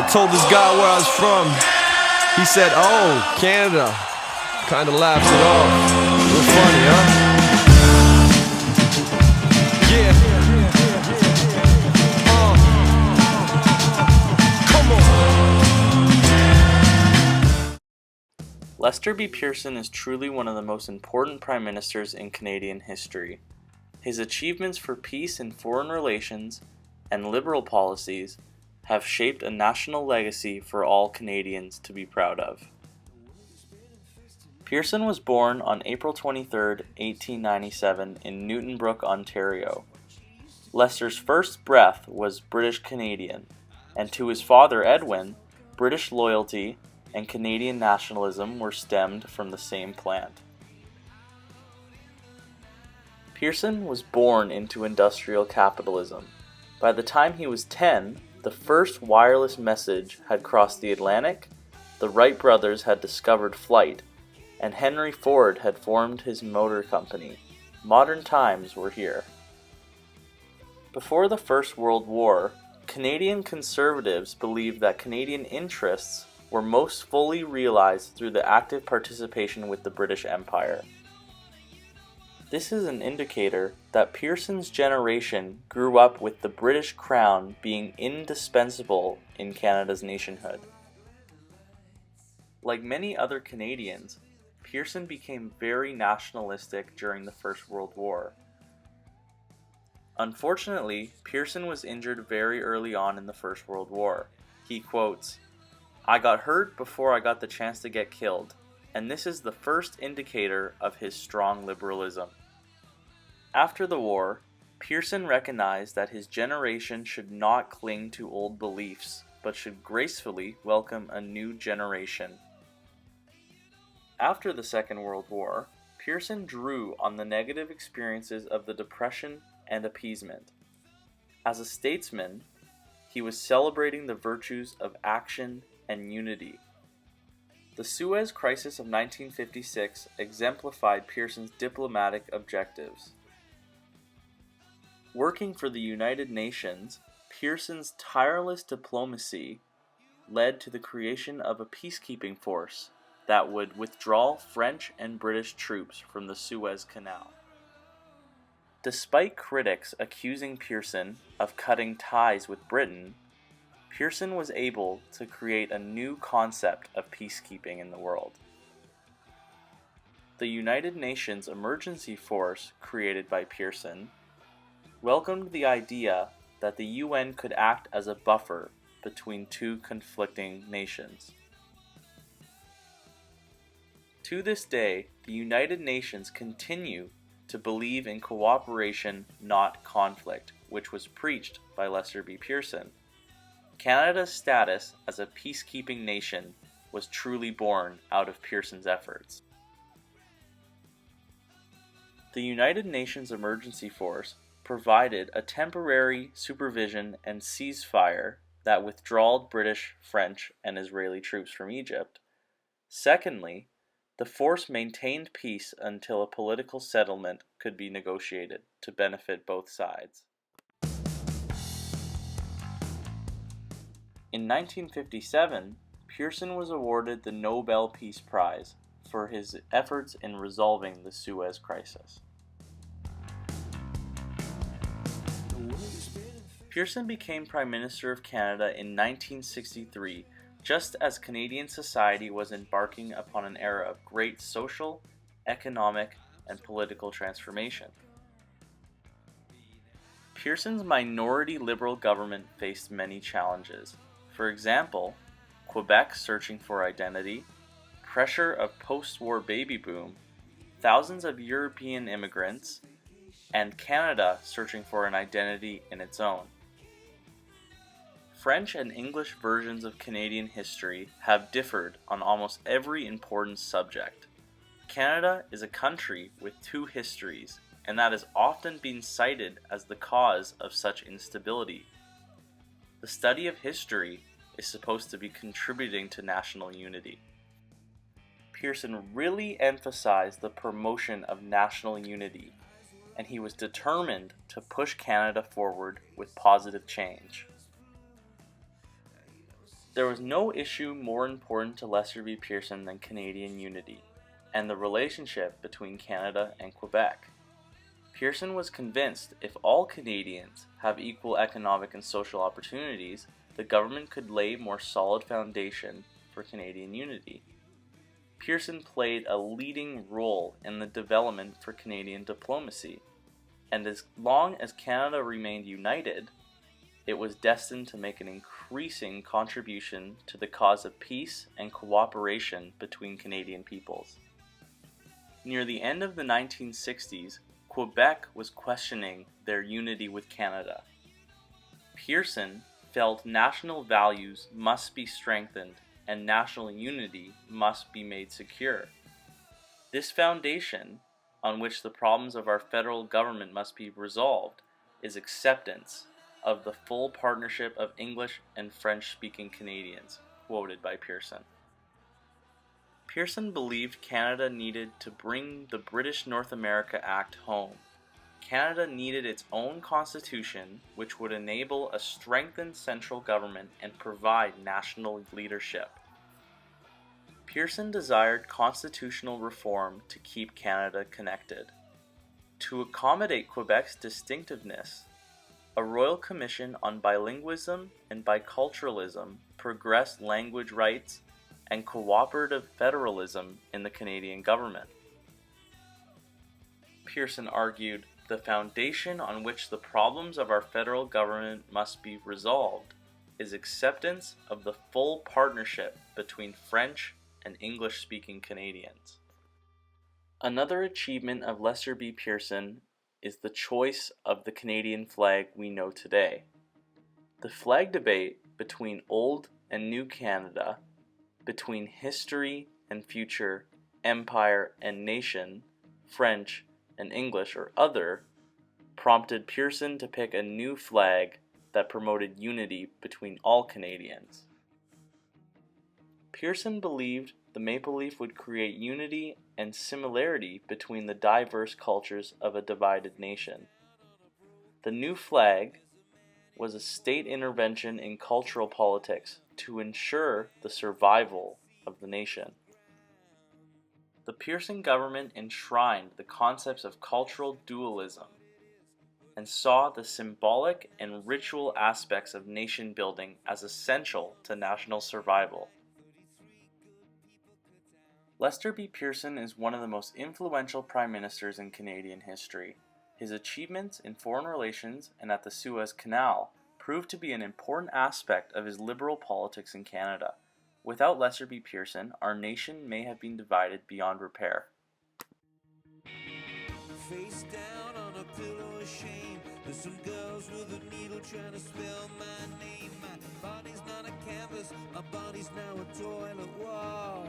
I told this guy where I was from. He said, "Oh, Canada." Kinda laughed it off. Real funny, huh? Yeah. Come on. Lester B Pearson is truly one of the most important prime ministers in Canadian history. His achievements for peace and foreign relations and liberal policies have shaped a national legacy for all Canadians to be proud of. Pearson was born on April 23, 1897 in Newton Brook, Ontario. Lester's first breath was British Canadian, and to his father Edwin, British loyalty and Canadian nationalism were stemmed from the same plant. Pearson was born into industrial capitalism. By the time he was 10, the first wireless message had crossed the Atlantic, the Wright brothers had discovered flight, and Henry Ford had formed his motor company. Modern times were here. Before the First World War, Canadian conservatives believed that Canadian interests were most fully realized through the active participation with the British Empire. This is an indicator that Pearson's generation grew up with the British Crown being indispensable in Canada's nationhood. Like many other Canadians, Pearson became very nationalistic during the First World War. Unfortunately, Pearson was injured very early on in the First World War. He quotes, "I got hurt before I got the chance to get killed, and this is the first indicator of his strong liberalism." After the war, Pearson recognized that his generation should not cling to old beliefs, but should gracefully welcome a new generation. After the Second World War, Pearson drew on the negative experiences of the Depression and appeasement. As a statesman, he was celebrating the virtues of action and unity. The Suez Crisis of 1956 exemplified Pearson's diplomatic objectives. Working for the United Nations, Pearson's tireless diplomacy led to the creation of a peacekeeping force that would withdraw French and British troops from the Suez Canal. Despite critics accusing Pearson of cutting ties with Britain, Pearson was able to create a new concept of peacekeeping in the world. The United Nations Emergency Force, created by Pearson, welcomed the idea that the UN could act as a buffer between two conflicting nations. To this day, the United Nations continue to believe in cooperation, not conflict, which was preached by Lester B Pearson. Canada's status as a peacekeeping nation was truly born out of Pearson's efforts. The United Nations Emergency Force provided a temporary supervision and ceasefire that withdrawed British, French, and Israeli troops from Egypt. Secondly, the force maintained peace until a political settlement could be negotiated to benefit both sides. In 1957, Pearson was awarded the Nobel Peace Prize for his efforts in resolving the Suez Crisis. Pearson became Prime Minister of Canada in 1963, just as Canadian society was embarking upon an era of great social, economic, and political transformation. Pearson's minority Liberal government faced many challenges. For example, Quebec searching for identity, pressure of post-war baby boom, thousands of European immigrants, and Canada searching for an identity in its own. French and English versions of Canadian history have differed on almost every important subject. Canada is a country with two histories, and that has often been cited as the cause of such instability. The study of history is supposed to be contributing to national unity. Pearson really emphasized the promotion of national unity, and he was determined to push Canada forward with positive change. There was no issue more important to Lester B Pearson than Canadian unity, and the relationship between Canada and Quebec. Pearson was convinced if all Canadians have equal economic and social opportunities, the government could lay a more solid foundation for Canadian unity. Pearson played a leading role in the development for Canadian diplomacy, and as long as Canada remained united, it was destined to make an increasing contribution to the cause of peace and cooperation between Canadian peoples. Near the end of the 1960s, Quebec was questioning their unity with Canada. Pearson felt national values must be strengthened and national unity must be made secure. This foundation, on which the problems of our federal government must be resolved, is acceptance of the full partnership of English and French-speaking Canadians, quoted by Pearson. Pearson believed Canada needed to bring the British North America Act home. Canada needed its own constitution, which would enable a strengthened central government and provide national leadership. Pearson desired constitutional reform to keep Canada connected. To accommodate Quebec's distinctiveness, a Royal Commission on Bilingualism and Biculturalism progressed language rights and cooperative federalism in the Canadian government. Pearson argued, the foundation on which the problems of our federal government must be resolved is acceptance of the full partnership between French and English-speaking Canadians. Another achievement of Lester B Pearson is the choice of the Canadian flag we know today. The flag debate between Old and New Canada, between history and future, empire and nation, French and English or other, prompted Pearson to pick a new flag that promoted unity between all Canadians. Pearson believed the maple leaf would create unity and similarity between the diverse cultures of a divided nation. The new flag was a state intervention in cultural politics to ensure the survival of the nation. The Pearson government enshrined the concepts of cultural dualism and saw the symbolic and ritual aspects of nation building as essential to national survival. Lester B. Pearson is one of the most influential prime ministers in Canadian history. His achievements in foreign relations and at the Suez Canal proved to be an important aspect of his liberal politics in Canada. Without Lester B. Pearson, our nation may have been divided beyond repair. Face down on a pillow of shame. There's some girls with a needle trying to spell my name. My body's not a canvas, my body's now a toilet wall.